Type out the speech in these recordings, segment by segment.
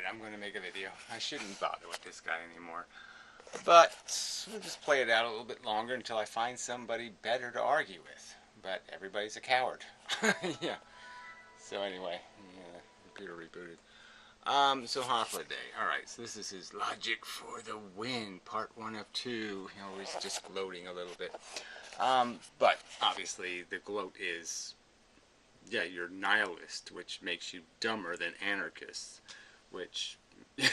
I'm going to make a video. I shouldn't bother with this guy anymore. But we'll just play it out a little bit longer until I find somebody better to argue with. But everybody's a coward. Yeah. So anyway, yeah, computer rebooted. So Hythloday. Alright, so this is his Logic for the Win, part 1 of 2. You know, he's just gloating a little bit. But obviously the gloat is, yeah, you're nihilist, which makes you dumber than anarchists, which,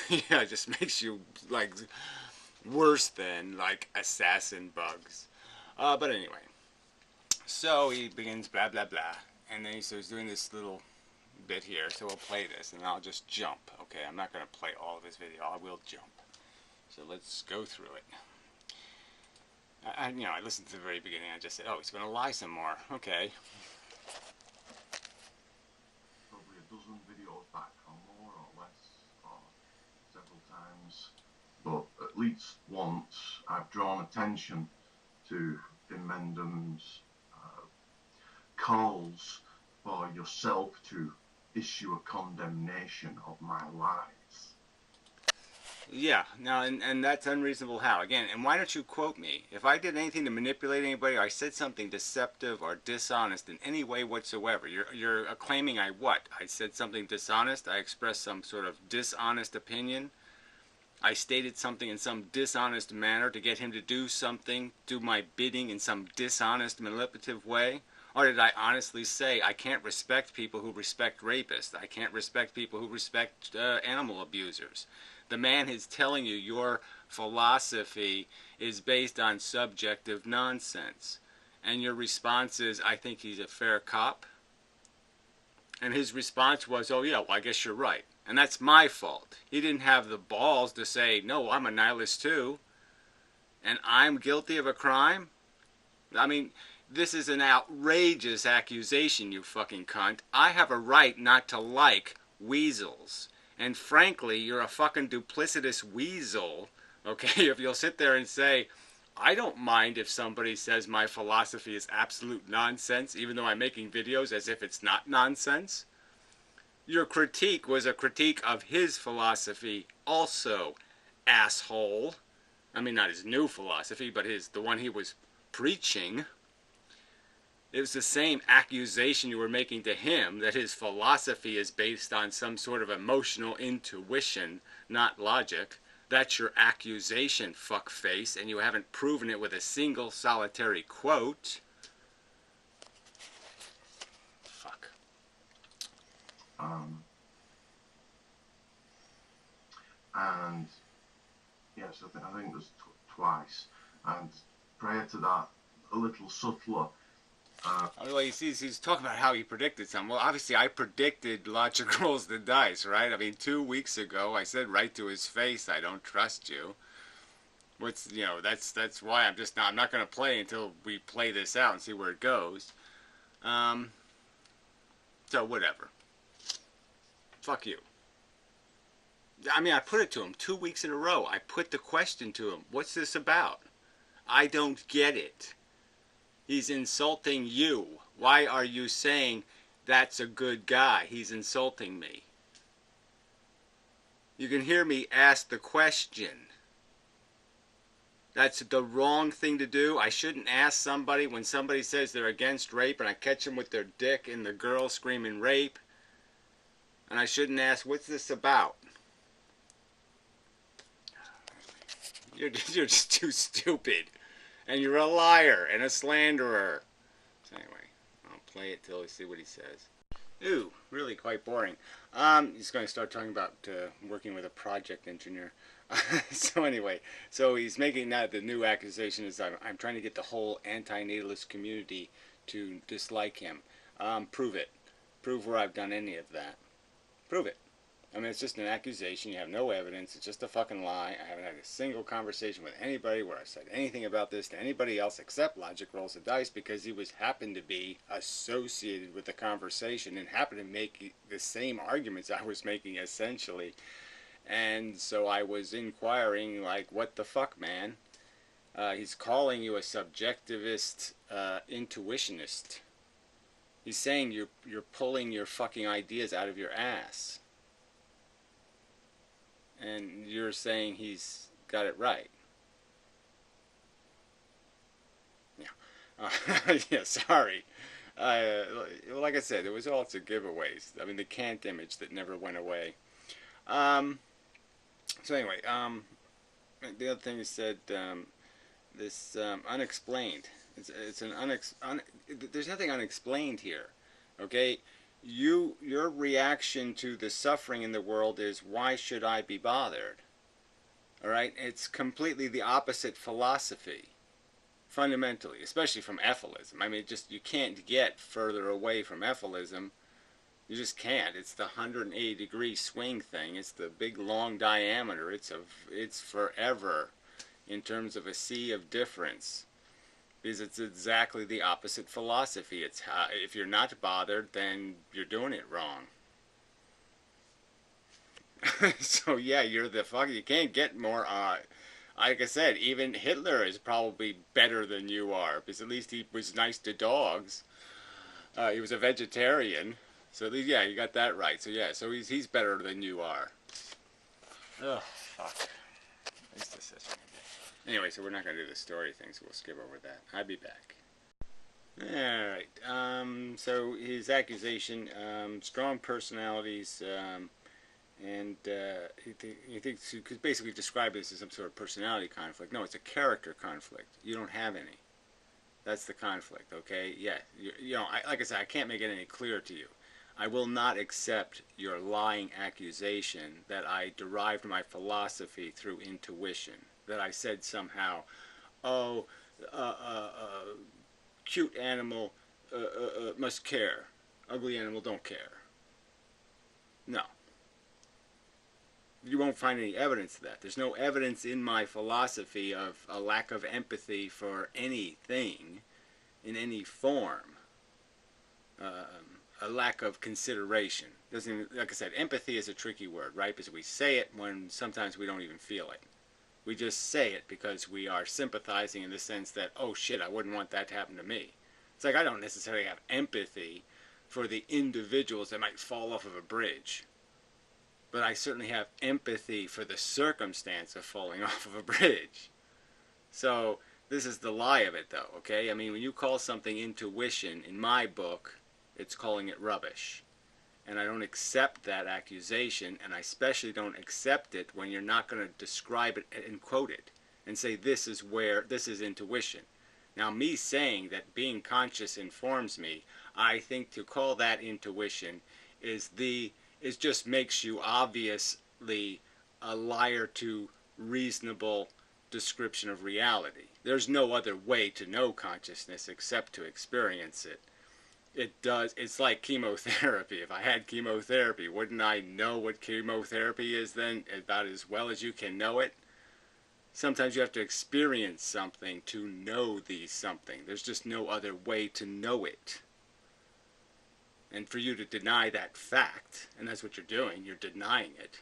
yeah, just makes you, like, worse than, like, assassin bugs. But anyway, so he begins blah, blah, blah, and then he's doing this little bit here, so we'll play this, and I'll just jump, okay? I'm not going to play all of his video, I will jump. So let's go through it. You know, I listened to the very beginning, I just said, oh, he's going to lie some more, okay. Probably a dozen videos back, or more or less, or several times. But at least once I've drawn attention to Inmendham's calls for yourself to issue a condemnation of my lies. Yeah, now, and that's unreasonable how? Again, and why don't you quote me? If I did anything to manipulate anybody, or I said something deceptive or dishonest in any way whatsoever, you're claiming I what? I said something dishonest? I expressed some sort of dishonest opinion? I stated something in some dishonest manner to get him to do something, do my bidding in some dishonest, manipulative way? Or did I honestly say I can't respect people who respect rapists? I can't respect people who respect animal abusers? The man is telling you your philosophy is based on subjective nonsense. And your response is, I think he's a fair cop. And his response was, oh yeah, well I guess you're right. And that's my fault. He didn't have the balls to say, no, I'm a nihilist too. And I'm guilty of a crime? I mean, this is an outrageous accusation, you fucking cunt. I have a right not to like weasels. And frankly, you're a fucking duplicitous weasel, okay, if you'll sit there and say, I don't mind if somebody says my philosophy is absolute nonsense, even though I'm making videos as if it's not nonsense. Your critique was a critique of his philosophy also, asshole. I mean, not his new philosophy, but the one he was preaching. It was the same accusation you were making to him, that his philosophy is based on some sort of emotional intuition, not logic. That's your accusation, fuckface, and you haven't proven it with a single solitary quote. Fuck. And yes, I think there's twice. And prior to that, a little subtler. Well, he's talking about how he predicted something. Well, obviously, I predicted Logic rolls the dice, right? I mean, 2 weeks ago, I said right to his face, I don't trust you. What's, you know, that's why I'm not going to play until we play this out and see where it goes. So, whatever. Fuck you. I mean, I put it to him 2 weeks in a row. I put the question to him, what's this about? I don't get it. He's insulting you. Why are you saying that's a good guy? He's insulting me. You can hear me ask the question. That's the wrong thing to do. I shouldn't ask somebody when somebody says they're against rape and I catch them with their dick in the girl screaming rape. And I shouldn't ask, what's this about? You're just too stupid. And you're a liar and a slanderer. So anyway, I'll play it till we see what he says. Ooh, really quite boring. He's going to start talking about working with a project engineer. So anyway, so he's making that the new accusation is I'm trying to get the whole anti-natalist community to dislike him. Prove it. Prove where I've done any of that. Prove it. I mean, it's just an accusation. You have no evidence. It's just a fucking lie. I haven't had a single conversation with anybody where I said anything about this to anybody else except Logic Rolls the Dice, because he happened to be associated with the conversation and happened to make the same arguments I was making, essentially. And so I was inquiring, like, what the fuck, man? He's calling you a subjectivist intuitionist. He's saying you're pulling your fucking ideas out of your ass. and you're saying he's got it right. Yeah, sorry. Well, like I said, there was also giveaways. I mean, the Kant image that never went away. Um, so anyway, the other thing you said, this unexplained. It's an there's nothing unexplained here. Okay, your reaction to the suffering in the world is, why should I be bothered? All right, it's completely the opposite philosophy, fundamentally, especially from ethylism. I mean, just you can't get further away from ethylism. You just can't. It's the 180-degree swing thing. It's the big long diameter. It's forever in terms of a sea of difference, because it's exactly the opposite philosophy. It's how, if you're not bothered, then you're doing it wrong. So yeah, you're the fuck. You can't get more. Like I said, even Hitler is probably better than you are, because at least he was nice to dogs. He was a vegetarian, so at least, yeah, you got that right. So yeah, so he's better than you are. Ugh, fuck. Nice decision. Anyway, so we're not going to do the story thing, so we'll skip over that. I'll be back. Alright, so his accusation, strong personalities, and he thinks he could basically describe this as some sort of personality conflict. No, it's a character conflict. You don't have any. That's the conflict, okay? Yeah, you know, like I said, I can't make it any clearer to you. I will not accept your lying accusation that I derived my philosophy through intuition. That I said somehow, oh, cute animal must care, ugly animal don't care. No. You won't find any evidence of that. There's no evidence in my philosophy of a lack of empathy for anything in any form. A lack of consideration. Doesn't, like I said, empathy is a tricky word, right? Because we say it when sometimes we don't even feel it. We just say it because we are sympathizing in the sense that, oh shit, I wouldn't want that to happen to me. It's like I don't necessarily have empathy for the individuals that might fall off of a bridge. But I certainly have empathy for the circumstance of falling off of a bridge. So this is the lie of it, though, okay? I mean, when you call something intuition, in my book, it's calling it rubbish. And I don't accept that accusation, and I especially don't accept it when you're not going to describe it and quote it and say this is intuition. Now, me saying that being conscious informs me, I think to call that intuition is just makes you obviously a liar to reasonable description of reality. There's no other way to know consciousness except to experience it. It's like chemotherapy. If I had chemotherapy, wouldn't I know what chemotherapy is then about as well as you can know it? Sometimes you have to experience something to know something. There's just no other way to know it. And for you to deny that fact, and that's what you're doing, you're denying it.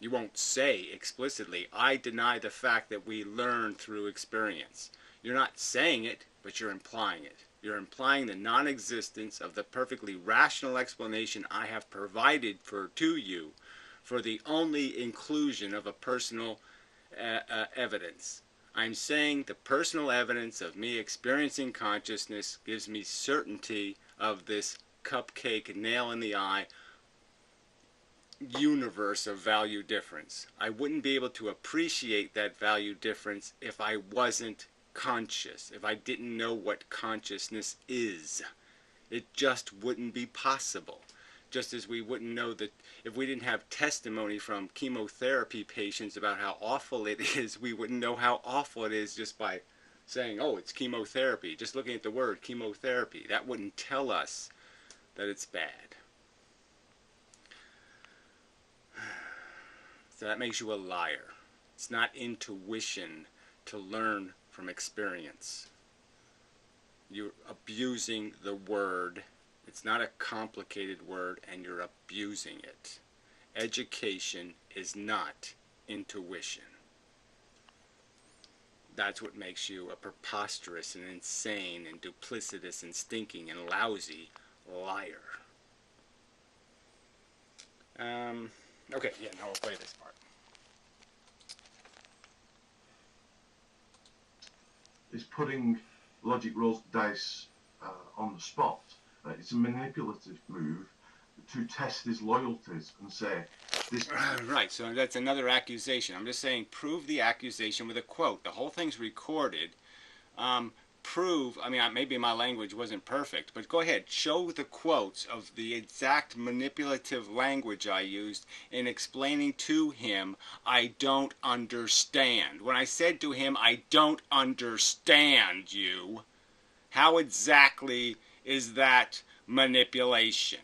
You won't say explicitly, I deny the fact that we learn through experience. You're not saying it, but you're implying it. You're implying the non-existence of the perfectly rational explanation I have provided to you for the only inclusion of a personal evidence. I'm saying the personal evidence of me experiencing consciousness gives me certainty of this cupcake nail in the eye universe of value difference. I wouldn't be able to appreciate that value difference if I wasn't conscious, if I didn't know what consciousness is. It just wouldn't be possible. Just as we wouldn't know that if we didn't have testimony from chemotherapy patients about how awful it is, we wouldn't know how awful it is just by saying, oh, it's chemotherapy. Just looking at the word chemotherapy, that wouldn't tell us that it's bad. So that makes you a liar. It's not intuition to learn from experience. You're abusing the word. It's not a complicated word, and you're abusing it. Education is not intuition. That's what makes you a preposterous and insane and duplicitous and stinking and lousy liar. Okay, yeah, now we'll play this part. is putting logic rolls the dice on the spot. It's a manipulative move to test his loyalties and say, this... Right, so that's another accusation. I'm just saying, prove the accusation with a quote. The whole thing's recorded. Prove, I mean, maybe my language wasn't perfect, but go ahead, show the quotes of the exact manipulative language I used in explaining to him, I don't understand. When I said to him, I don't understand you, how exactly is that manipulation?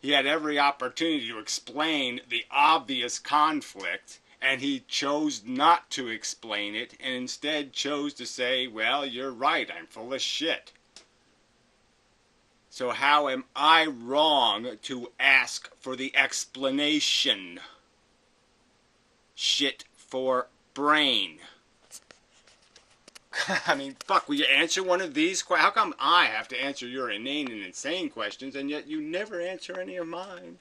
He had every opportunity to explain the obvious conflict, and he chose not to explain it, and instead chose to say, well, you're right, I'm full of shit. So how am I wrong to ask for the explanation? Shit for brain. I mean, fuck, will you answer one of these questions? How come I have to answer your inane and insane questions, and yet you never answer any of mine?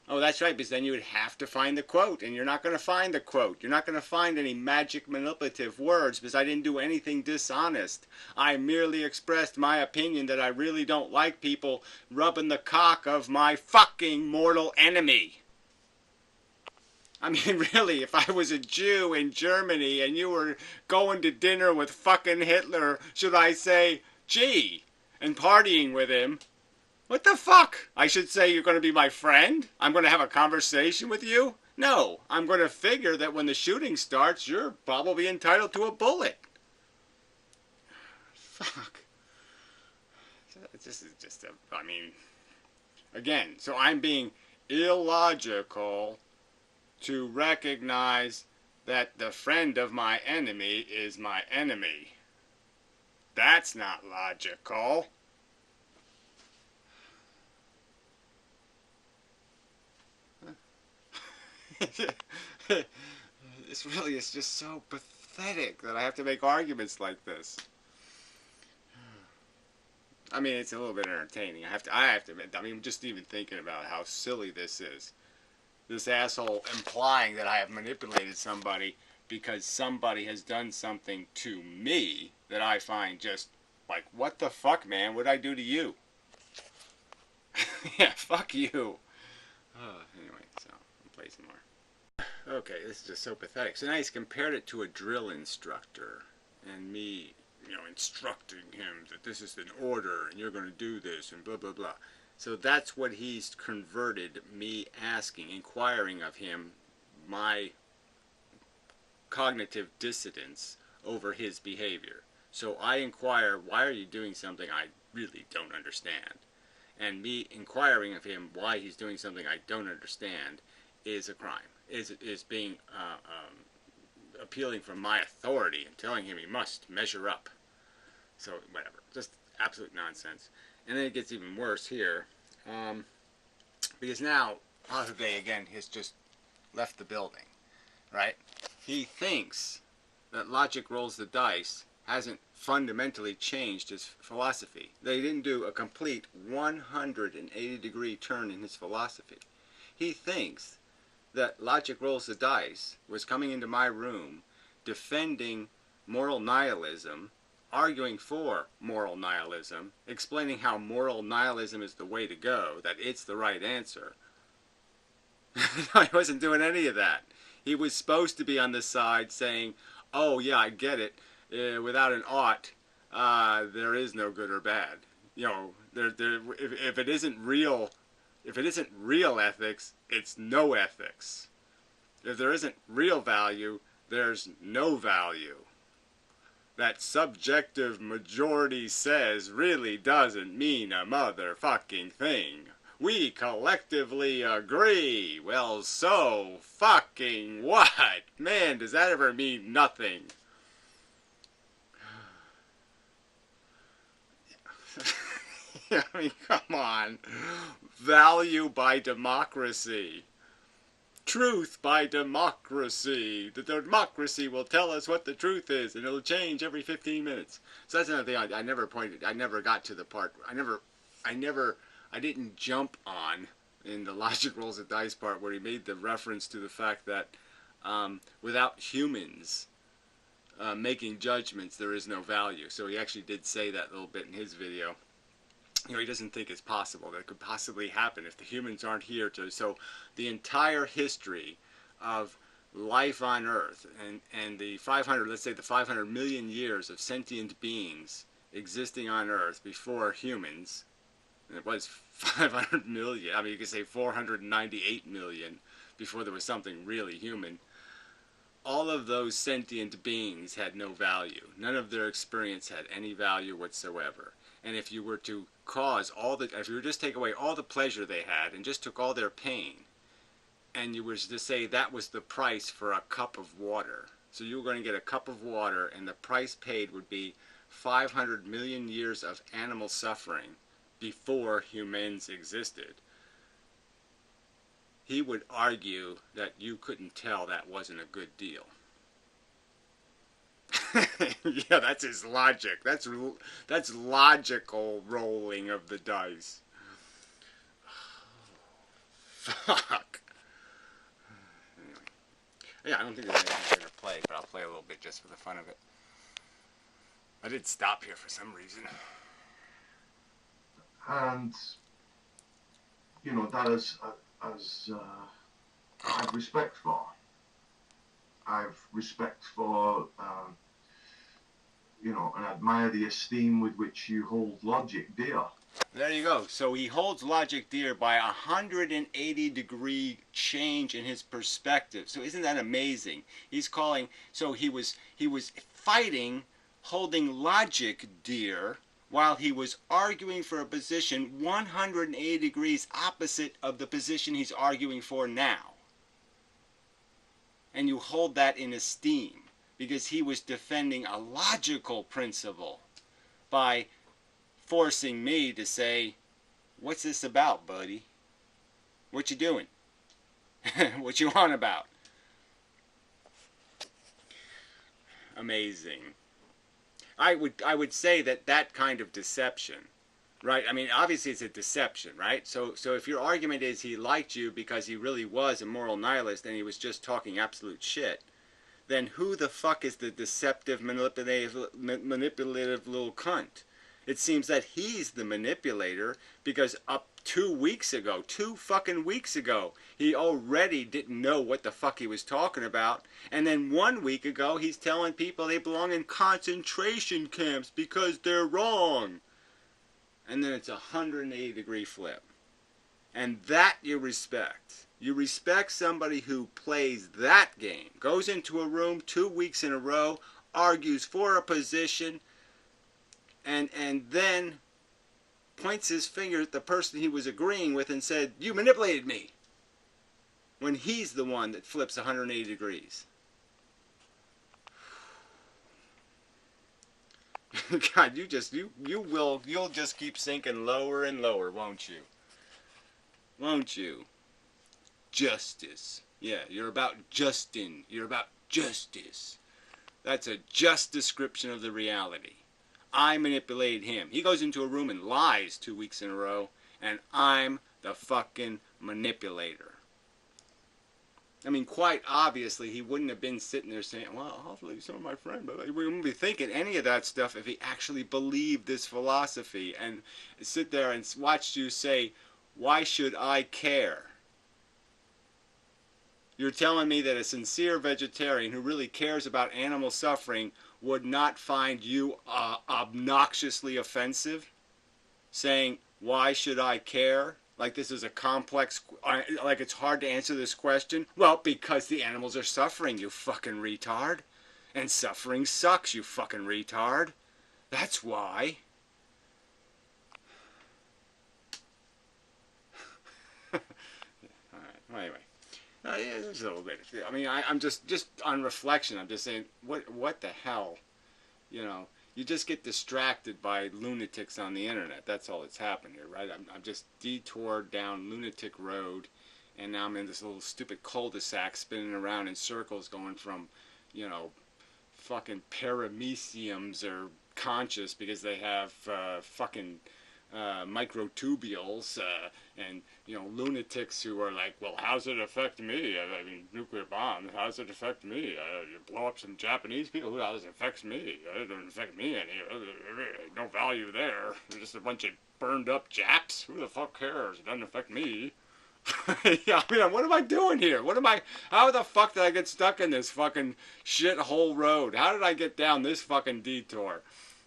Oh, that's right, because then you would have to find the quote, and you're not going to find the quote. You're not going to find any magic manipulative words, because I didn't do anything dishonest. I merely expressed my opinion that I really don't like people rubbing the cock of my fucking mortal enemy. I mean, really, if I was a Jew in Germany and you were going to dinner with fucking Hitler, should I say, gee, and partying with him? What the fuck? I should say you're going to be my friend? I'm going to have a conversation with you? No, I'm going to figure that when the shooting starts, you're probably entitled to a bullet. Fuck. This is just a, I mean, again, so I'm being illogical to recognize that the friend of my enemy is my enemy. That's not logical. This really is just so pathetic that I have to make arguments like this. I mean, it's a little bit entertaining. I have to admit, I mean, just even thinking about how silly this is. This asshole implying that I have manipulated somebody because somebody has done something to me that I find just like, what the fuck, man? What'd I do to you? Yeah, fuck you. Anyway, so I'll play some more. Okay, this is just so pathetic. So now he's compared it to a drill instructor and me, instructing him that this is an order and you're going to do this and blah, blah, blah. So that's what he's converted me asking, inquiring of him, my cognitive dissidence over his behavior. So I inquire, why are you doing something I really don't understand? And me inquiring of him why he's doing something I don't understand is a crime. Is being appealing for my authority and telling him he must measure up. So whatever, just absolute nonsense. And then it gets even worse here, because now Hythloday again has just left the building, right? He thinks that logic rolls the dice hasn't fundamentally changed his philosophy. They didn't do a complete 180-degree turn in his philosophy. He thinks that logic rolls the dice was coming into my room, defending moral nihilism, arguing for moral nihilism, explaining how moral nihilism is the way to go, that it's the right answer. No, he wasn't doing any of that. He was supposed to be on the side saying, oh yeah, I get it, without an ought, there is no good or bad. If it isn't real ethics, it's no ethics. If there isn't real value, there's no value. That subjective majority says really doesn't mean a motherfucking thing. We collectively agree. Well, so fucking what? Man, does that ever mean nothing? I mean, come on. Value by democracy. Truth by democracy. The democracy will tell us what the truth is, and it'll change every 15 minutes. So that's another thing I never got to the part. I didn't jump on in the logic rolls the dice part where he made the reference to the fact that without humans, making judgments, there is no value. So he actually did say that a little bit in his video. He doesn't think it's possible that it could possibly happen if the humans aren't here to. So the entire history of life on Earth and the 500, let's say the 500 million years of sentient beings existing on Earth before humans, and it was 500 million. I mean, you could say 498 million before there was something really human. All of those sentient beings had no value. None of their experience had any value whatsoever. And if you were to if you were just take away all the pleasure they had and just took all their pain, and you were to say that was the price for a cup of water, so you were going to get a cup of water, and the price paid would be 500 million years of animal suffering before humans existed, he would argue that you couldn't tell that wasn't a good deal. Yeah, that's his logic. That's logical rolling of the dice. Fuck. Anyway. Yeah, I don't think there's anything here to play, but I'll play a little bit just for the fun of it. I did stop here for some reason. And, you know, that is, I have respect for. I have respect for, you know, and admire the esteem with which you hold logic dear. There you go. So he holds logic dear by 180-degree change in his perspective. So isn't that amazing? He's calling. So he was fighting, holding logic dear, while he was arguing for a position 180 degrees opposite of the position he's arguing for now. And you hold that in esteem because he was defending a logical principle by forcing me to say, what's this about, buddy? What you doing? What you on about? Amazing. I would say that kind of deception, right? I mean, obviously it's a deception, right? So if your argument is he liked you because he really was a moral nihilist and he was just talking absolute shit, then who the fuck is the deceptive, manipulative little cunt? It seems that he's the manipulator because up 2 fucking weeks ago, he already didn't know what the fuck he was talking about. And then 1 week ago, he's telling people they belong in concentration camps because they're wrong. And then it's a 180-degree flip. And that you respect. You respect somebody who plays that game, goes into a room 2 weeks in a row, argues for a position, and then points his finger at the person he was agreeing with and said, you manipulated me, when he's the one that flips 180 degrees. God, you'll just keep sinking lower and lower, won't you? Won't you? Justice. Yeah, you're about Justin. You're about justice. That's a just description of the reality. I manipulated him. He goes into a room and lies 2 weeks in a row, and I'm the fucking manipulator. I mean, quite obviously, he wouldn't have been sitting there saying, well, hopefully some of my friends, but we wouldn't be thinking any of that stuff if he actually believed this philosophy and sit there and watch you say, why should I care? You're telling me that a sincere vegetarian who really cares about animal suffering would not find you obnoxiously offensive? Saying, why should I care? Like this is a complex, like it's hard to answer this question? Well, because the animals are suffering, you fucking retard. And suffering sucks, you fucking retard. That's why. Alright, well, anyway. Yeah, just a little bit. I mean, I'm just on reflection, I'm just saying, what the hell? You know, you just get distracted by lunatics on the internet. That's all that's happened here, right? I'm just detoured down lunatic road, and now I'm in this little stupid cul-de-sac spinning around in circles going from, you know, fucking parameciums are conscious because they have fucking microtubules and lunatics who are like, well, how's it affect me? I mean, nuclear bombs. How's it affect me? You blow up some Japanese people. How does it affect me? It doesn't affect me any. No value there. They're just a bunch of burned up Japs. Who the fuck cares? It doesn't affect me. Yeah, I mean, what am I doing here? How the fuck did I get stuck in this fucking shithole road? How did I get down this fucking detour?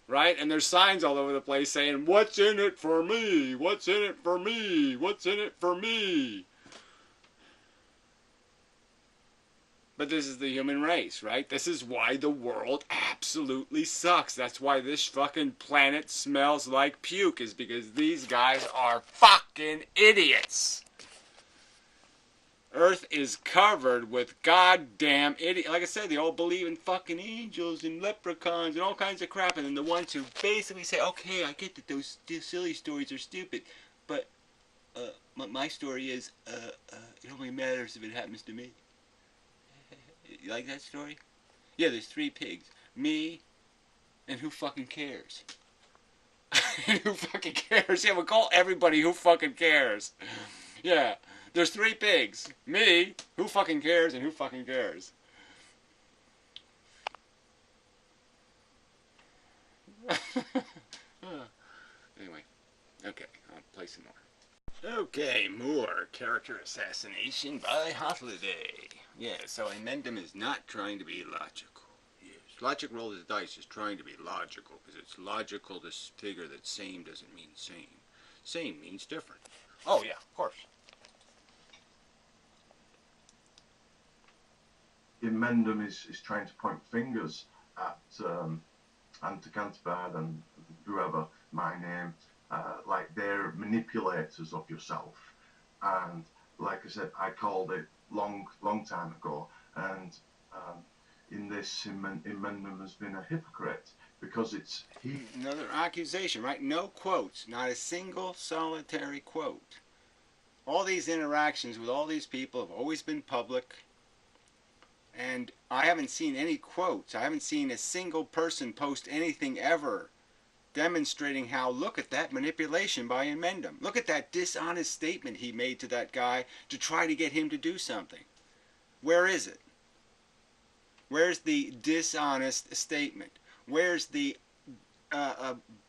Right? And there's signs all over the place saying, what's in it for me? What's in it for me? What's in it for me? But this is the human race, right? This is why the world absolutely sucks. That's why this fucking planet smells like puke, is because these guys are fucking idiots. Earth is covered with goddamn idiots. Like I said, they all believe in fucking angels and leprechauns and all kinds of crap. And then the ones who basically say, okay, I get that those silly stories are stupid, but my story is, it only matters if it happens to me. You like that story? Yeah, there's 3 pigs. Me, and who fucking cares? Who fucking cares? Yeah, we'll call everybody who fucking cares. Yeah. There's 3 pigs. Me, who fucking cares, and who fucking cares? Anyway, okay, I'll play some more. Okay, more character assassination by Hythloday. Yeah, so Inmendham is not trying to be logical. Yes, logic roll the dice is trying to be logical, because it's logical to figure that same doesn't mean same. Same means different. Oh yeah, of course. Inmendham is trying to point fingers at Anta Canterbard and whoever, my name, like they're manipulators of yourself. And like I said, I called it long time ago. And in this, Inmendham has been a hypocrite because it's he. Another accusation, right? No quotes, not a single solitary quote. All these interactions with all these people have always been public. And I haven't seen any quotes. I haven't seen a single person post anything ever demonstrating how, look at that manipulation by Inmendham. Look at that dishonest statement he made to that guy to try to get him to do something. Where is it? Where's the dishonest statement? Where's the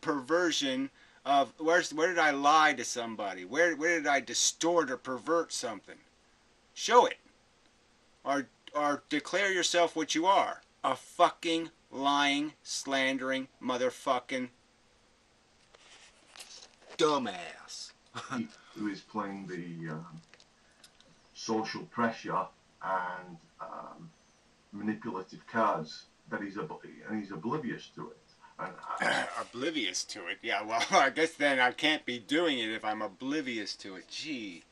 perversion of, where did I lie to somebody? Where did I distort or pervert something? Show it. Or declare yourself what you are. A fucking lying, slandering, motherfucking dumbass. Who is playing the social pressure and manipulative cards that he's oblivious to it. And oblivious to it? Yeah, well, I guess then I can't be doing it if I'm oblivious to it. Gee.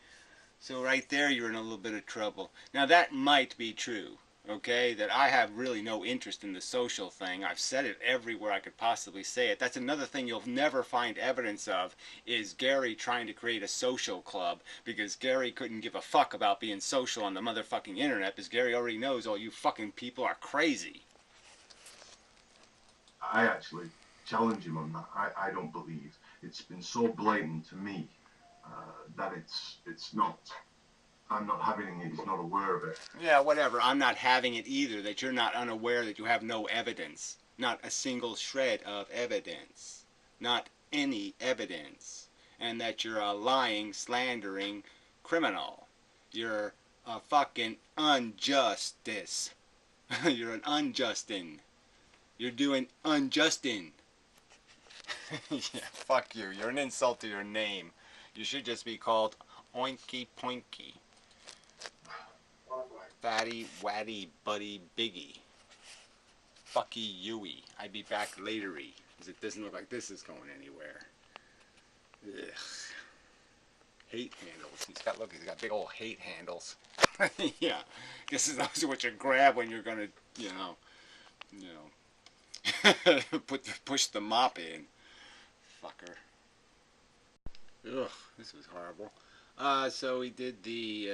So right there you're in a little bit of trouble. Now that might be true, okay? That I have really no interest in the social thing. I've said it everywhere I could possibly say it. That's another thing you'll never find evidence of, is Gary trying to create a social club, because Gary couldn't give a fuck about being social on the motherfucking internet, because Gary already knows all you fucking people are crazy. I actually challenge him on that. I don't believe. It's been so blatant to me that it's not. I'm not having it. He's not aware of it. Yeah, whatever. I'm not having it either. That you're not unaware that you have no evidence. Not a single shred of evidence. Not any evidence. And that you're a lying, slandering criminal. You're a fucking unjustice. You're an unjustin. You're doing unjustin. Yeah, fuck you. You're an insult to your name. You should just be called Oinky Poinky. Fatty, Waddy, Buddy, Biggie. Fucky Yui. I'd be back latery, because it doesn't look like this is going anywhere. Ugh. Hate handles. He's got big old hate handles. Yeah. Guess those are what you grab when you're gonna, push the mop in. Fucker. Ugh, this was horrible. So we did the,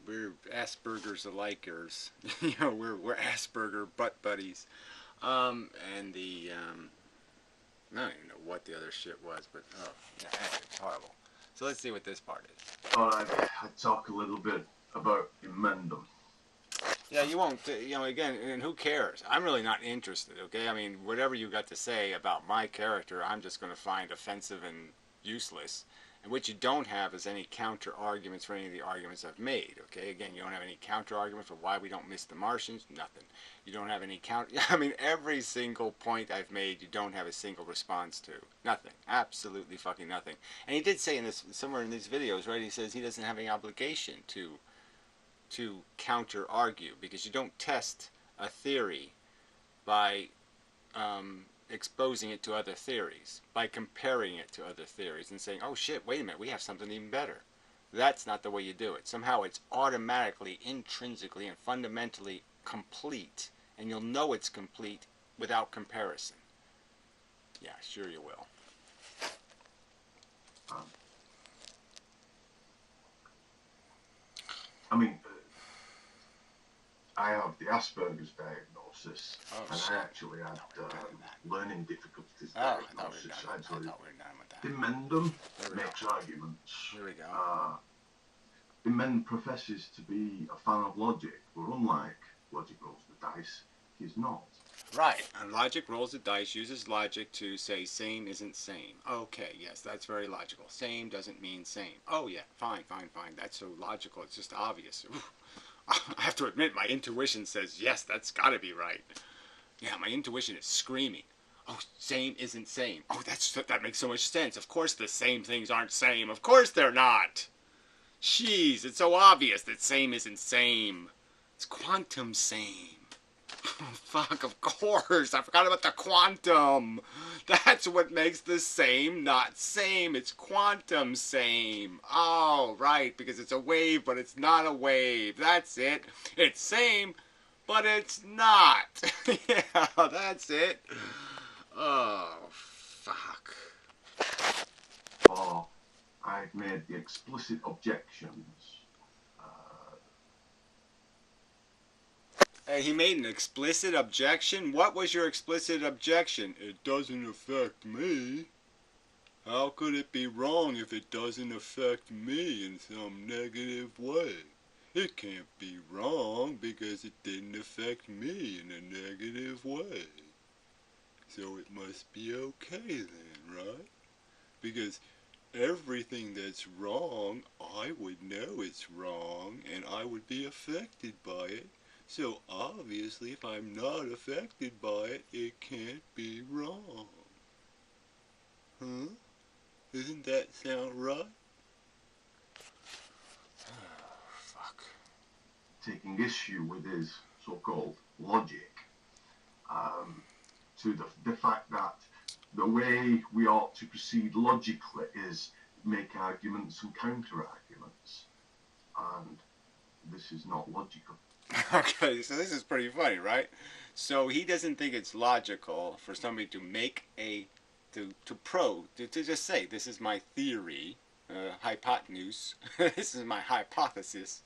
we're Asperger's alikers. We're Asperger butt buddies. And the, I don't even know what the other shit was, but oh, yeah, it's horrible. So let's see what this part is. Alright, I'll talk a little bit about Inmendham. Yeah, you won't, again, and who cares? I'm really not interested, okay? I mean, whatever you got to say about my character, I'm just going to find offensive and useless. And what you don't have is any counter arguments for any of the arguments I've made, okay? Again, you don't have any counter argument for why we don't miss the Martians, nothing. You don't have any I mean, every single point I've made, you don't have a single response to. Nothing. Absolutely fucking nothing. And he did say in this, somewhere in these videos, right, he says he doesn't have any obligation to counter argue, because you don't test a theory by exposing it to other theories, by comparing it to other theories and saying, oh shit, wait a minute, we have something even better. That's not the way you do it. Somehow it's automatically, intrinsically, and fundamentally complete, and you'll know it's complete without comparison. Yeah, sure you will. I mean, I have the Asperger's diagnosis, and shit. I actually had learning difficulties I thought diagnosis. we were done with that. Inmendham makes arguments. Here we go. Inmendham professes to be a fan of logic, but unlike Logic Rolls the Dice, he's not. Right, and Logic Rolls the Dice uses logic to say same isn't same. Okay, yes, that's very logical. Same doesn't mean same. Oh yeah, fine. That's so logical, it's just obvious. I have to admit, my intuition says, yes, that's gotta be right. Yeah, my intuition is screaming. Oh, same isn't same. Oh, that makes so much sense. Of course the same things aren't same. Of course they're not. Jeez, it's so obvious that same isn't same. It's quantum same. Oh, fuck, of course. I forgot about the quantum. That's what makes the same not same. It's quantum same. Oh, right, because it's a wave, but it's not a wave. That's it. It's same, but it's not. Yeah, that's it. Oh, fuck. Or I've made the explicit objections. He made an explicit objection? What was your explicit objection? It doesn't affect me. How could it be wrong if it doesn't affect me in some negative way? It can't be wrong because it didn't affect me in a negative way. So it must be okay then, right? Because everything that's wrong, I would know it's wrong and I would be affected by it. So obviously, if I'm not affected by it, it can't be wrong. Huh? Doesn't that sound right? Oh, fuck. Taking issue with his so-called logic, to the fact that the way we ought to proceed logically is make arguments and counter-arguments, and this is not logical. Okay, so this is pretty funny, right? So he doesn't think it's logical for somebody to make to just say, this is my theory, hypotenuse, this is my hypothesis,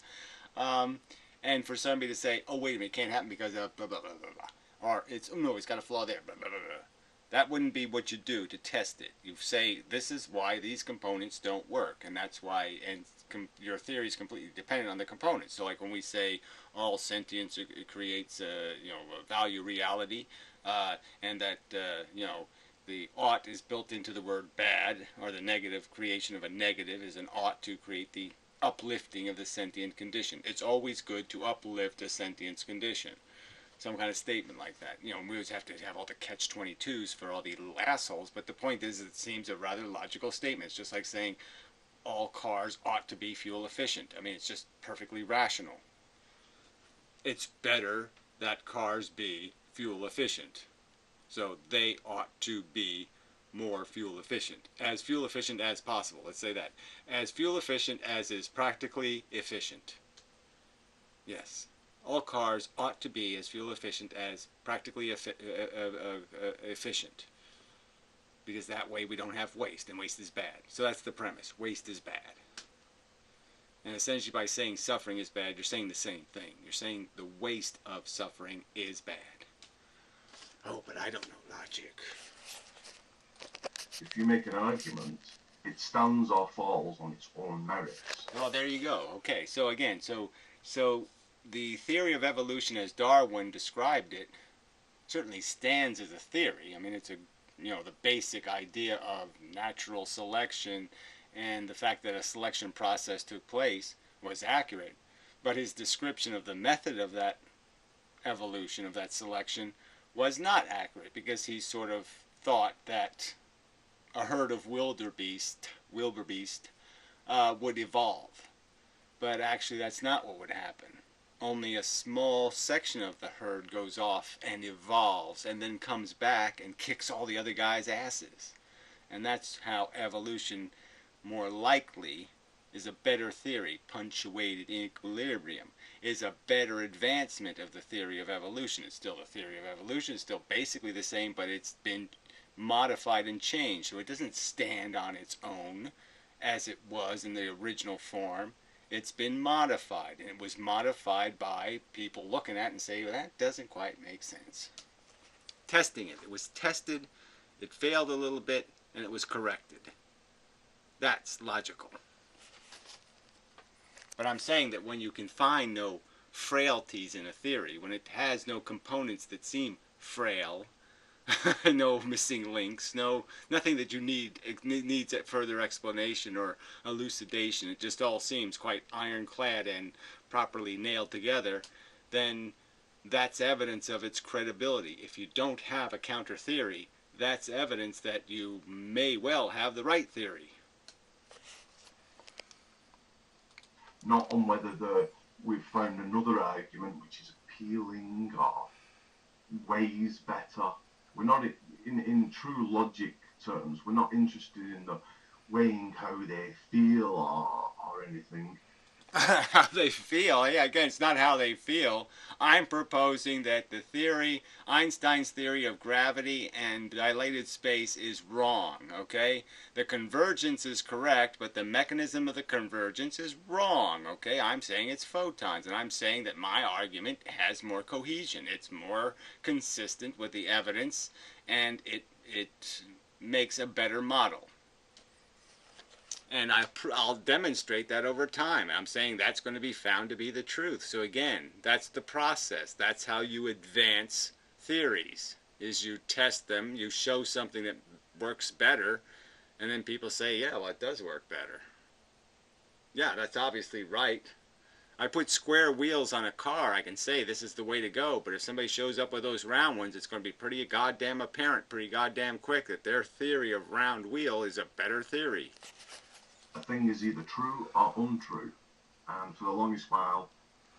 and for somebody to say, oh, wait a minute, it can't happen because of blah, blah, blah, blah, blah. Or it's got a flaw there, blah, blah, blah, blah. That wouldn't be what you do to test it. You say, this is why these components don't work, and that's why, and your theory is completely dependent on the components. So like when we say all sentience creates a value reality, and that the ought is built into the word bad, or the negative creation of a negative is an ought to create the uplifting of the sentient condition. It's always good to uplift a sentient condition. Some kind of statement like that. We always have to have all the catch-22s for all the little assholes, but the point is it seems a rather logical statement. It's just like saying all cars ought to be fuel efficient. I mean, it's just perfectly rational. It's better that cars be fuel efficient. So they ought to be more fuel efficient. As fuel efficient as possible. Let's say that. As fuel efficient as is practically efficient. Yes. All cars ought to be as fuel efficient as practically efficient. Because that way we don't have waste, and waste is bad. So that's the premise. Waste is bad. And essentially by saying suffering is bad, you're saying the same thing. You're saying the waste of suffering is bad. Oh, but I don't know logic. if you make an argument, it stands or falls on its own merits. Well, there you go. Okay, so again, so the theory of evolution as Darwin described it certainly stands as a theory. I mean, it's the basic idea of natural selection and the fact that a selection process took place was accurate. But his description of the method of that evolution, of that selection, was not accurate because he sort of thought that a herd of wildebeest would evolve. But actually that's not what would happen. Only a small section of the herd goes off and evolves and then comes back and kicks all the other guys' asses. And that's how evolution more likely is a better theory. Punctuated equilibrium is a better advancement of the theory of evolution. It's still the theory of evolution. It's still basically the same, but it's been modified and changed. So it doesn't stand on its own as it was in the original form. It's been modified, and it was modified by people looking at it and saying, well, that doesn't quite make sense. Testing it. It was tested, it failed a little bit, and it was corrected. That's logical. But I'm saying that when you can find no frailties in a theory, when it has no components that seem frail, no missing links, nothing that you needs further explanation or elucidation, it just all seems quite ironclad and properly nailed together, then that's evidence of its credibility. If you don't have a counter theory, that's evidence that you may well have the right theory. Not on whether we've found another argument which is appealing or weighs better. We're not, in true logic terms, we're not interested in the weighing how they feel or anything. How they feel? Yeah, again, it's not how they feel. I'm proposing that the theory, Einstein's theory of gravity and dilated space, is wrong, okay? The convergence is correct, but the mechanism of the convergence is wrong, okay? I'm saying it's photons, and I'm saying that my argument has more cohesion. It's more consistent with the evidence, and it makes a better model. And I'll demonstrate that over time. I'm saying that's going to be found to be the truth. So again, that's the process. That's how you advance theories, is you test them, you show something that works better, and then people say, yeah, well, it does work better. Yeah, that's obviously right. I put square wheels on a car, I can say this is the way to go, but if somebody shows up with those round ones, it's going to be pretty goddamn apparent, pretty goddamn quick that their theory of round wheel is a better theory. A thing is either true or untrue, and for the longest while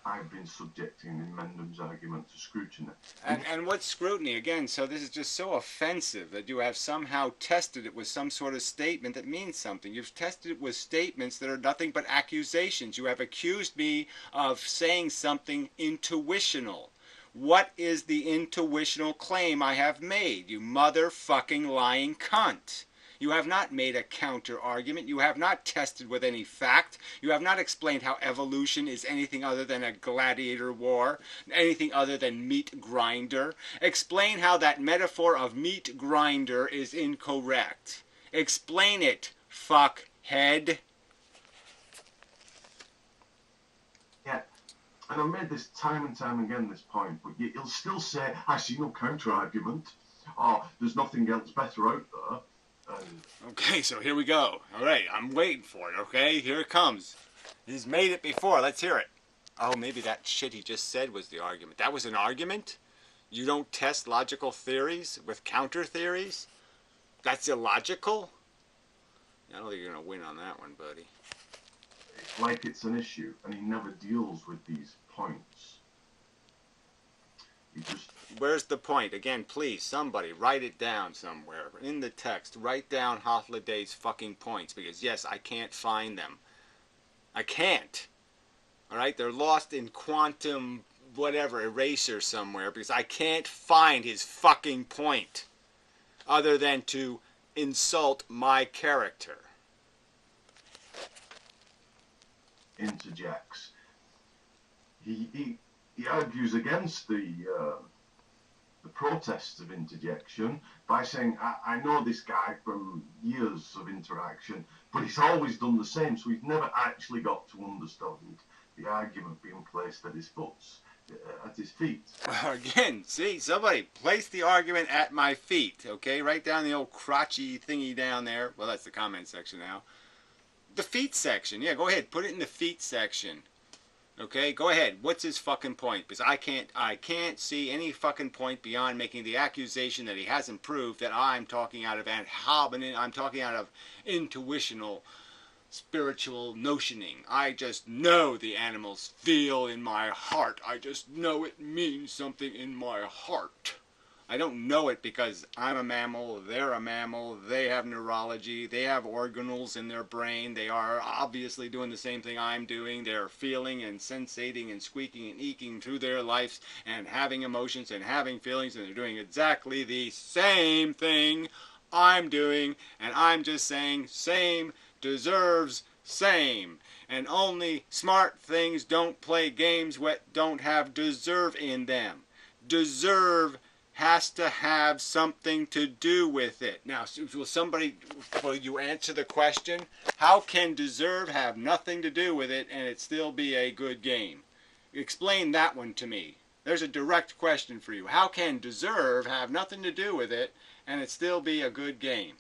I've been subjecting Inmendham's argument to scrutiny. And what's scrutiny? Again, so this is just so offensive that you have somehow tested it with some sort of statement that means something. You've tested it with statements that are nothing but accusations. You have accused me of saying something intuitional. What is the intuitional claim I have made, you motherfucking lying cunt? You have not made a counter-argument. You have not tested with any fact. You have not explained how evolution is anything other than a gladiator war, anything other than meat grinder. Explain how that metaphor of meat grinder is incorrect. Explain it, fuckhead. Yeah, and I've made this time and time again, this point, but you'll still say, I see no counter-argument, or there's nothing else better out there. Okay, so here we go. All right, I'm waiting for it, okay? Here it comes. He's made it before. Let's hear it. Oh, maybe that shit he just said was the argument. That was an argument? You don't test logical theories with counter theories? That's illogical? I don't think you're going to win on that one, buddy. It's like it's an issue, and he never deals with these points. He just... Where's the point? Again, please, somebody, write it down somewhere. In the text, write down Hythloday's fucking points, because, yes, I can't find them. I can't. Alright? They're lost in quantum, whatever, eraser somewhere, because I can't find his fucking point, other than to insult my character. Interjects. He argues against the the protests of interjection by saying, I know this guy from years of interaction, but he's always done the same, so he's never actually got to understand the argument being placed at his feet. Again, see, somebody placed the argument at my feet, okay? Right down the old crotchy thingy down there. Well, that's the comment section now. The feet section. Yeah, go ahead. Put it in the feet section. Okay, go ahead. What's his fucking point? Because I can't see any fucking point beyond making the accusation that he hasn't proved that I'm talking out of I'm talking out of intuitional spiritual notioning. I just know the animals feel in my heart. I just know it means something in my heart. I don't know it because I'm a mammal, they're a mammal, they have neurology, they have organelles in their brain, they are obviously doing the same thing I'm doing, they're feeling and sensating and squeaking and eking through their lives and having emotions and having feelings, and they're doing exactly the same thing I'm doing, and I'm just saying same deserves same. And only smart things don't play games that don't have deserve in them. Deserve has to have something to do with it. Now, will you answer the question? How can deserve have nothing to do with it and it still be a good game? Explain that one to me. There's a direct question for you. How can deserve have nothing to do with it and it still be a good game?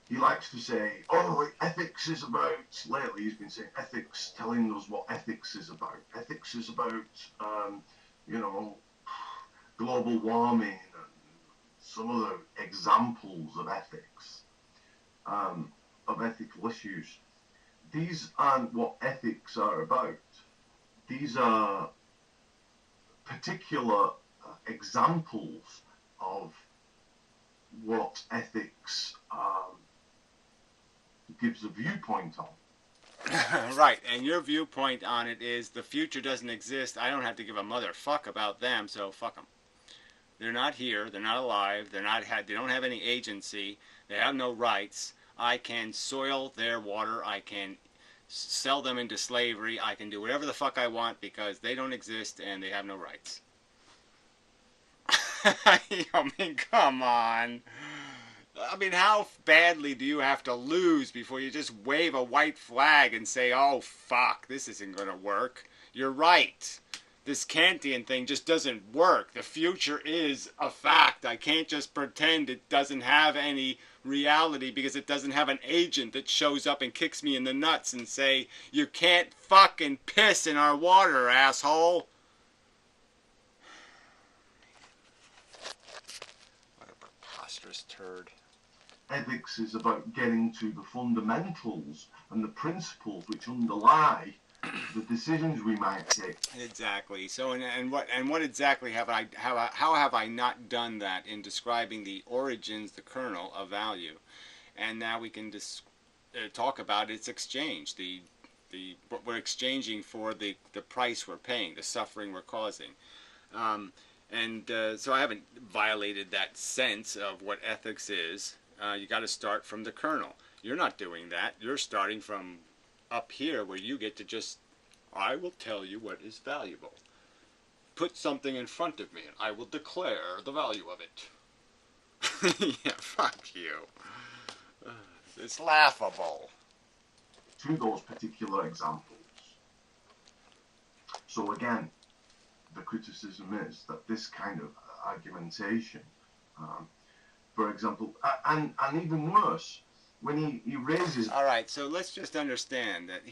He likes to say, oh, ethics is about, lately he's been saying ethics, telling us what ethics is about. Ethics is about, global warming and some of the examples of ethics, of ethical issues. These aren't what ethics are about. These are particular examples of what ethics gives a viewpoint on. Right, and your viewpoint on it is the future doesn't exist. I don't have to give a motherfuck about them, so fuck them. They're not here. They're not alive. They don't have any agency. They have no rights. I can soil their water. I can sell them into slavery. I can do whatever the fuck I want because they don't exist and they have no rights. I mean, come on. I mean, how badly do you have to lose before you just wave a white flag and say, oh, fuck, this isn't going to work? You're right. This Kantian thing just doesn't work. The future is a fact. I can't just pretend it doesn't have any reality because it doesn't have an agent that shows up and kicks me in the nuts and say, you can't fucking piss in our water, asshole. What a preposterous turd. Ethics is about getting to the fundamentals and the principles which underlie the decisions we might take. Exactly. So, and what exactly have how have I not done that in describing the origins, the kernel of value, and now we can talk about its exchange, what we're exchanging for the price we're paying, the suffering we're causing. So I haven't violated that sense of what ethics is. You got to start from the kernel. You're not doing that. You're starting from up here where you get to just, I will tell you what is valuable. Put something in front of me and I will declare the value of it. Yeah, fuck you. It's laughable. To those particular examples. So again, the criticism is that this kind of argumentation, for example, and even worse, when he raises... All right, so let's just understand that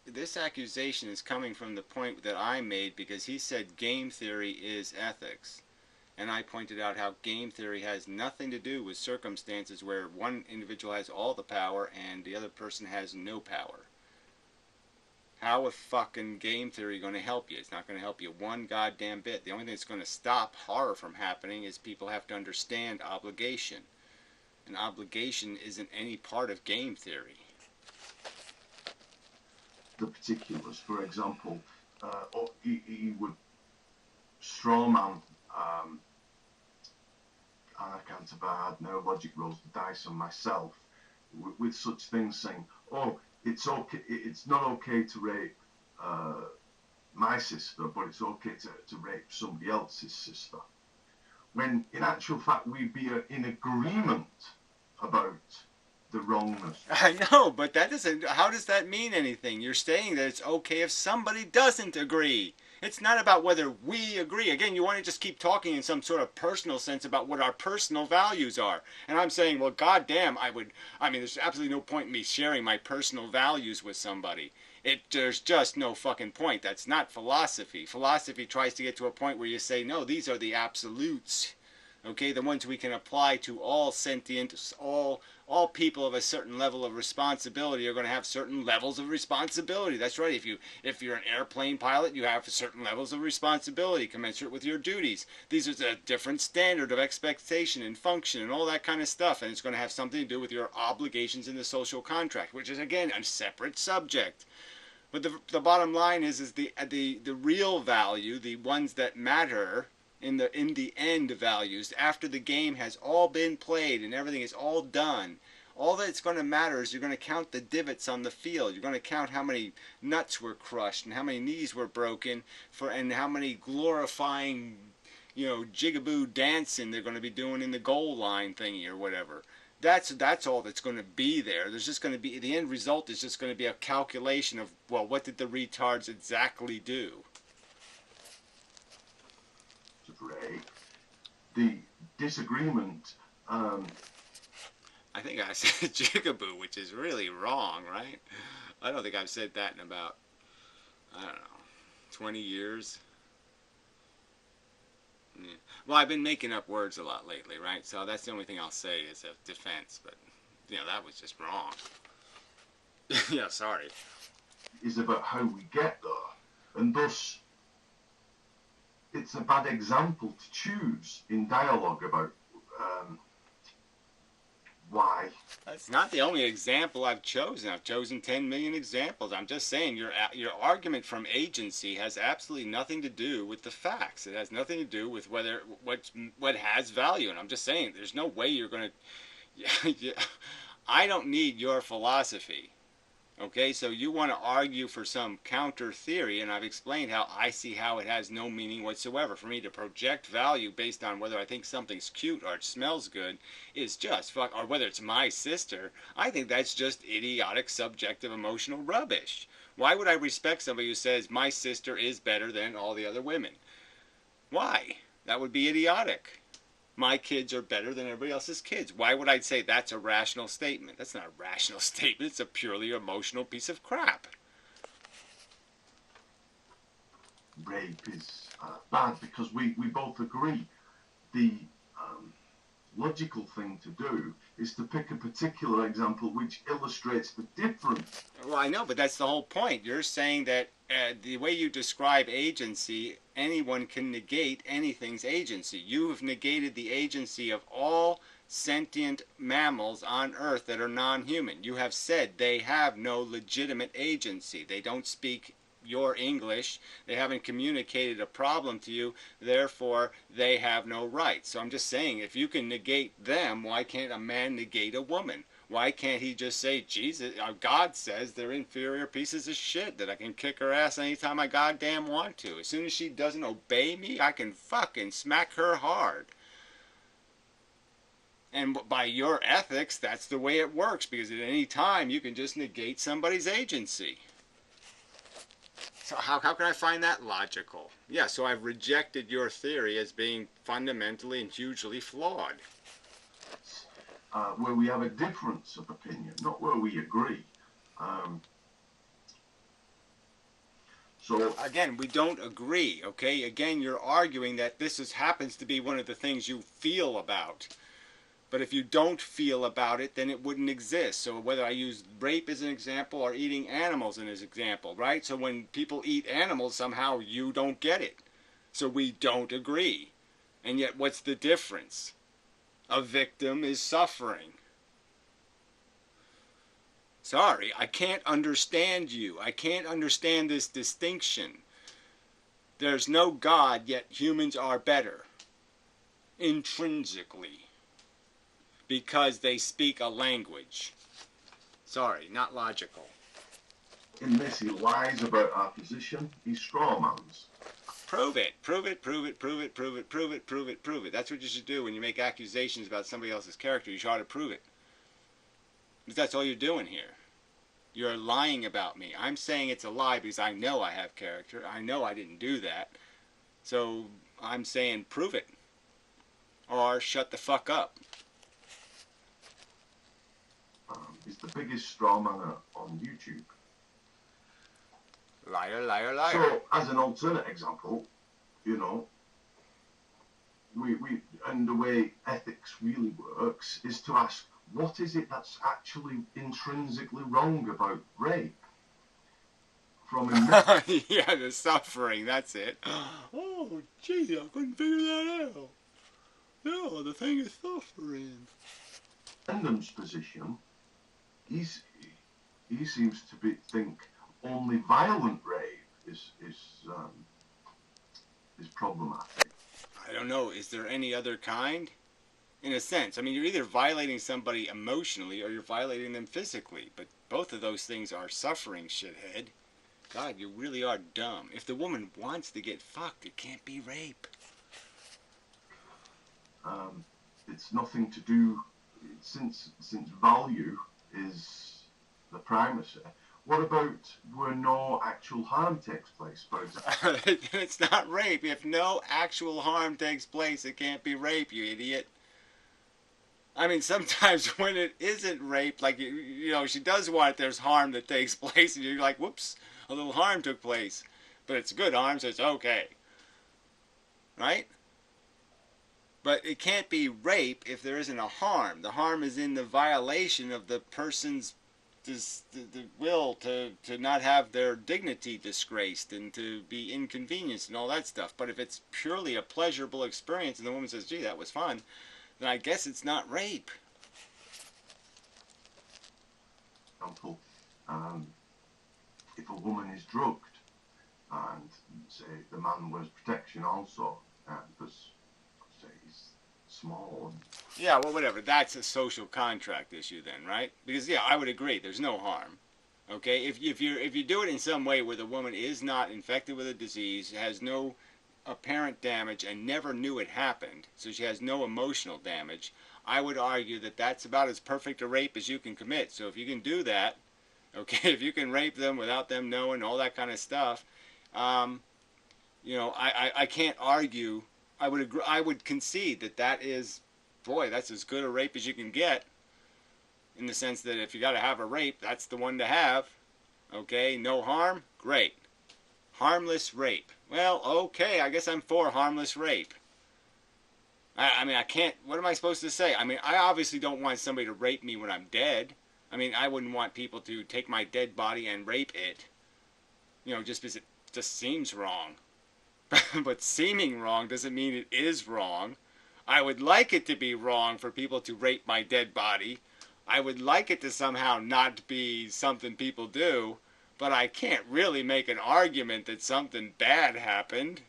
this accusation is coming from the point that I made because he said game theory is ethics. And I pointed out how game theory has nothing to do with circumstances where one individual has all the power and the other person has no power. How is fucking game theory going to help you? It's not going to help you one goddamn bit. The only thing that's going to stop horror from happening is people have to understand obligation. And obligation isn't any part of game theory. The particulars, for example, he would strawman Anna Cantabard, Neurologic Rolls the Dice, and myself with such things saying, oh, it's okay. It's not okay to rape my sister, but it's okay to rape somebody else's sister. When in actual fact we'd be in agreement about the wrongness. I know, but that doesn't. How does that mean anything? You're saying that it's okay if somebody doesn't agree. It's not about whether we agree. Again, you want to just keep talking in some sort of personal sense about what our personal values are. And I'm saying, well, goddamn, I mean, there's absolutely no point in me sharing my personal values with somebody. There's just no fucking point. That's not philosophy. Philosophy tries to get to a point where you say, no, these are the absolutes. Okay, the ones we can apply to all sentient, all people of a certain level of responsibility are going to have certain levels of responsibility. That's right. If you're an airplane pilot, you have certain levels of responsibility commensurate with your duties. These are a different standard of expectation and function and all that kind of stuff, and it's going to have something to do with your obligations in the social contract, which is again a separate subject. But the bottom line is the real value, the ones that matter in the end values, after the game has all been played and everything is all done, all that's going to matter is you're going to count the divots on the field. You're going to count how many nuts were crushed and how many knees were broken and how many glorifying, jigaboo dancing they're going to be doing in the goal line thingy or whatever. That's all that's going to be there. There's just going to be, the end result is just going to be a calculation of, well, what did the retards exactly do? Right. The disagreement. I think I said jigaboo, which is really wrong, right? I don't think I've said that in about, I don't know, 20 years. Yeah. Well, I've been making up words a lot lately, right? So that's the only thing I'll say as a defense, but, that was just wrong. Yeah, sorry. Is about how we get there, and thus it's a bad example to choose in dialogue about why. That's not the only example I've chosen. I've chosen 10 million examples. I'm just saying your argument from agency has absolutely nothing to do with the facts. It has nothing to do with what has value. And I'm just saying there's no way you're going to... I don't need your philosophy. Okay, so you want to argue for some counter theory, and I've explained how I see how it has no meaning whatsoever. For me to project value based on whether I think something's cute or it smells good is just fuck, or whether it's my sister, I think that's just idiotic, subjective, emotional rubbish. Why would I respect somebody who says my sister is better than all the other women? Why? That would be idiotic. My kids are better than everybody else's kids. Why would I say that's a rational statement? That's not a rational statement. It's a purely emotional piece of crap. Rape is bad because we both agree. The logical thing to do is to pick a particular example which illustrates the difference. Well, I know, but that's the whole point. You're saying that the way you describe agency, anyone can negate anything's agency. You have negated the agency of all sentient mammals on Earth that are non-human. You have said they have no legitimate agency. They don't speak your English. They haven't communicated a problem to you. Therefore, they have no rights. So I'm just saying, if you can negate them, why can't a man negate a woman? Why can't he just say, Jesus, God says they're inferior pieces of shit, that I can kick her ass anytime I goddamn want to. As soon as she doesn't obey me, I can fucking smack her hard. And by your ethics, that's the way it works, because at any time you can just negate somebody's agency. So how can I find that logical? Yeah, so I've rejected your theory as being fundamentally and hugely flawed. Where we have a difference of opinion, not where we agree. So again, we don't agree, okay? Again, you're arguing that this happens to be one of the things you feel about. But if you don't feel about it, then it wouldn't exist. So whether I use rape as an example or eating animals as an example, right? So when people eat animals, somehow you don't get it. So we don't agree. And yet what's the difference? A victim is suffering. Sorry, I can't understand you. I can't understand this distinction. There's no God, yet humans are better. Intrinsically. Because they speak a language. Sorry, not logical. In this, he lies about our position. He strawmans. Prove it. Prove it, prove it, prove it, prove it, prove it, prove it, prove it. That's what you should do when you make accusations about somebody else's character. You try to prove it. Because that's all you're doing here. You're lying about me. I'm saying it's a lie because I know I have character. I know I didn't do that. So I'm saying prove it. Or shut the fuck up. He's the biggest strawmanner on YouTube. Liar, liar, liar. So, as an alternate example, you know, and the way ethics really works is to ask, what is it that's actually intrinsically wrong about rape? From yeah, the suffering, that's it. Oh, gee, I couldn't figure that out. No, the thing is suffering. Inmendham's position, he seems to think only violent rape is problematic. I don't know. Is there any other kind? In a sense, I mean, you're either violating somebody emotionally or you're violating them physically. But both of those things are suffering, shithead. God, you really are dumb. If the woman wants to get fucked, it can't be rape. It's nothing to do, since value is the primacy. What about where no actual harm takes place, for example? It's not rape. If no actual harm takes place, it can't be rape, you idiot. I mean, sometimes when it isn't rape, like, you know, she does want it, there's harm that takes place, and you're like, whoops, a little harm took place. But it's good harm, so it's okay. Right? But it can't be rape if there isn't a harm. The harm is in the violation of the person's the will to not have their dignity disgraced and to be inconvenienced and all that stuff. But if it's purely a pleasurable experience and the woman says, gee, that was fun, then I guess it's not rape. Example, if a woman is drugged and say the man wears protection also, because say he's small. Yeah, well, whatever. That's a social contract issue then, right? Because yeah, I would agree. There's no harm. Okay, if you do it in some way where the woman is not infected with a disease, has no apparent damage, and never knew it happened, so she has no emotional damage, I would argue that that's about as perfect a rape as you can commit. So if you can do that, okay, if you can rape them without them knowing, all that kind of stuff, you know, I can't argue. I would agree, I would concede that that is, boy, that's as good a rape as you can get. In the sense that if you got to have a rape, that's the one to have. Okay, no harm, great. Harmless rape. Well, okay, I guess I'm for harmless rape. I mean, I can't, what am I supposed to say? I mean, I obviously don't want somebody to rape me when I'm dead. I mean, I wouldn't want people to take my dead body and rape it. You know, just because it just seems wrong. But seeming wrong doesn't mean it is wrong. I would like it to be wrong for people to rape my dead body. I would like it to somehow not be something people do, but I can't really make an argument that something bad happened.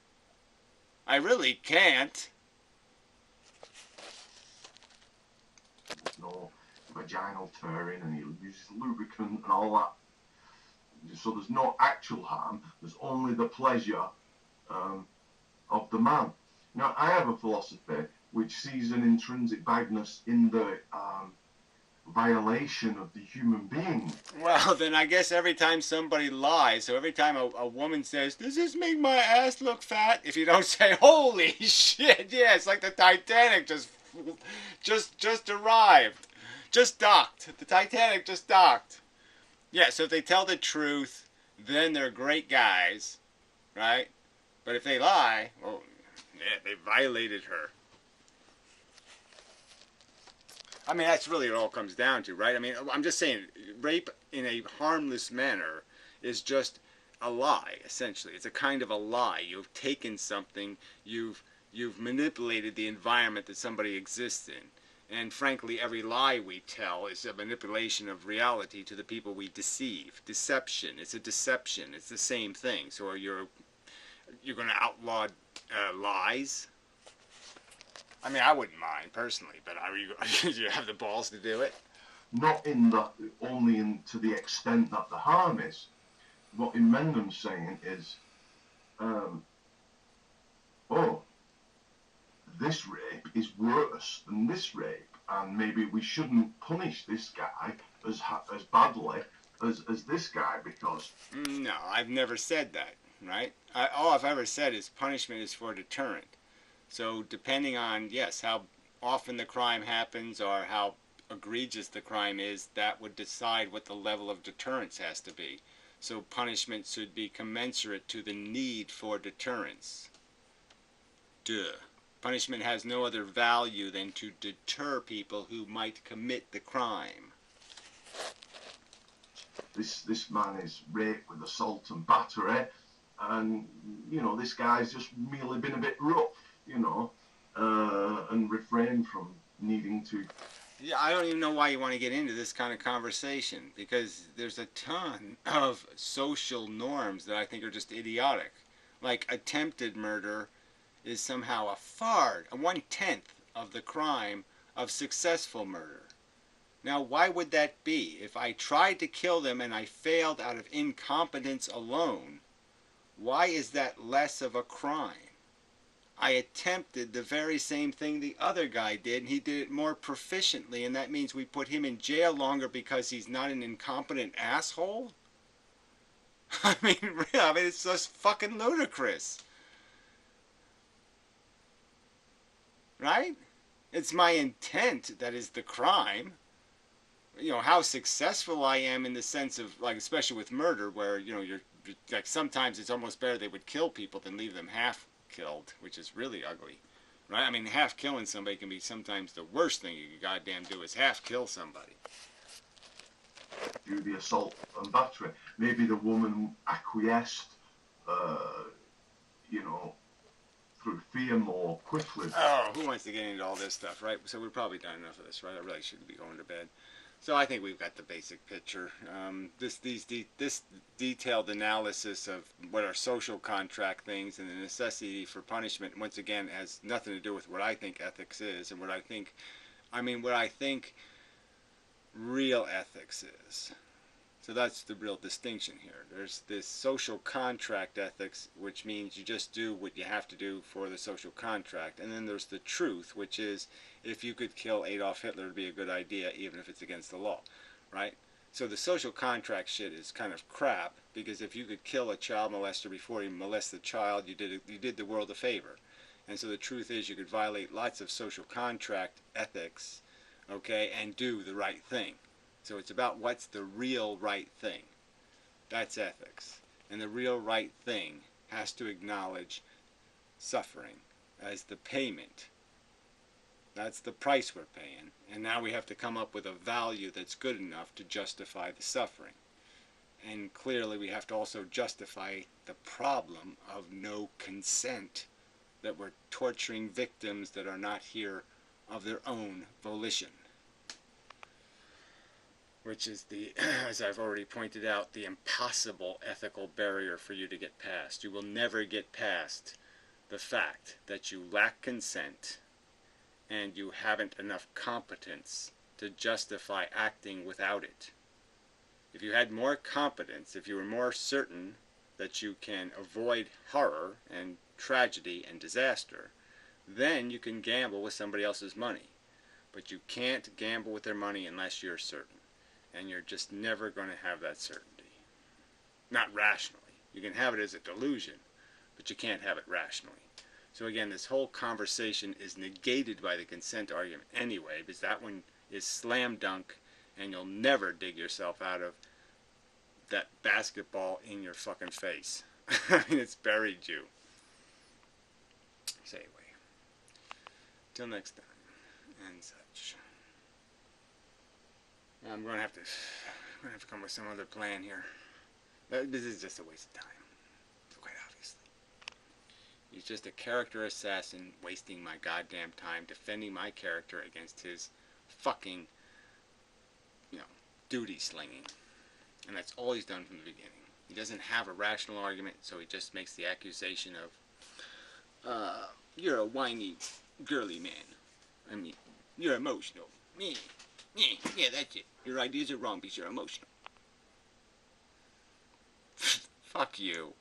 I really can't. No vaginal tearing, and he uses lubricant and all that. So there's no actual harm. There's only the pleasure of the man. Now, I have a philosophy which sees an intrinsic badness in the violation of the human being. Well, then I guess every time somebody lies, so every time a woman says, does this make my ass look fat? If you don't say, holy shit, yeah, it's like the Titanic just arrived. Just docked. The Titanic just docked. Yeah, so if they tell the truth, then they're great guys, right? But if they lie, well, yeah, they violated her. I mean, that's really what it all comes down to, right? I mean, I'm just saying, rape in a harmless manner is just a lie, essentially. It's a kind of a lie. You've taken something, you've manipulated the environment that somebody exists in. And frankly, every lie we tell is a manipulation of reality to the people we deceive. Deception. It's a deception. It's the same thing. So you're going to outlaw lies? I mean, I wouldn't mind personally, but you have the balls to do it? Not only to the extent that the harm is. what Inmendham's saying is, oh, this rape is worse than this rape, and maybe we shouldn't punish this guy as badly as this guy because... No, I've never said that, right? All I've ever said is punishment is for deterrent. So depending on, yes, how often the crime happens or how egregious the crime is, that would decide what the level of deterrence has to be. So punishment should be commensurate to the need for deterrence. Duh. Punishment has no other value than to deter people who might commit the crime. This man is raped with assault and battery, and you know, this guy's just merely been a bit rough, you know, and refrained from needing to... Yeah, I don't even know why you want to get into this kind of conversation, because there's a ton of social norms that I think are just idiotic. Like attempted murder is somehow a 1/10 of the crime of successful murder. Now, why would that be? If I tried to kill them and I failed out of incompetence alone, why is that less of a crime? I attempted the very same thing the other guy did, and he did it more proficiently, and that means we put him in jail longer because he's not an incompetent asshole? I mean, really, it's just fucking ludicrous. Right? It's my intent that is the crime. You know, how successful I am in the sense of, like, especially with murder, where, you know, you're, like, sometimes it's almost better they would kill people than leave them half killed, which is really ugly. Right? I mean, half killing somebody can be sometimes the worst thing you can goddamn do is half kill somebody. Do the assault and battery. Maybe the woman acquiesced, you know, through fear more quickly. Oh, who wants to get into all this stuff, right? So we've probably done enough of this, right? I really should be going to bed. So I think we've got the basic picture. This detailed analysis of what are social contract things and the necessity for punishment, once again, has nothing to do with what I think ethics is and what I think real ethics is. So that's the real distinction here. There's this social contract ethics, which means you just do what you have to do for the social contract. And then there's the truth, which is if you could kill Adolf Hitler, it would be a good idea, even if it's against the law, right? So the social contract shit is kind of crap, because if you could kill a child molester before you molest the child, you did the world a favor. And so the truth is you could violate lots of social contract ethics, okay, and do the right thing. So it's about what's the real right thing. That's ethics. And the real right thing has to acknowledge suffering as the payment. That's the price we're paying. And now we have to come up with a value that's good enough to justify the suffering. And clearly we have to also justify the problem of no consent, that we're torturing victims that are not here of their own volition. Which is the, as I've already pointed out, the impossible ethical barrier for you to get past. You will never get past the fact that you lack consent and you haven't enough competence to justify acting without it. If you had more competence, if you were more certain that you can avoid horror and tragedy and disaster, then you can gamble with somebody else's money. But you can't gamble with their money unless you're certain. And you're just never going to have that certainty. Not rationally. You can have it as a delusion, but you can't have it rationally. So again, this whole conversation is negated by the consent argument anyway, because that one is slam dunk, and you'll never dig yourself out of that basketball in your fucking face. I mean, it's buried you. So anyway, till next time, and such. I'm going to have to come up with some other plan here. This is just a waste of time, quite obviously. He's just a character assassin wasting my goddamn time defending my character against his fucking, you know, duty slinging. And that's all he's done from the beginning. He doesn't have a rational argument, so he just makes the accusation of, you're a whiny, girly man. I mean, you're emotional. Me. Yeah, that's it. Your ideas are wrong because you're emotional. Fuck you.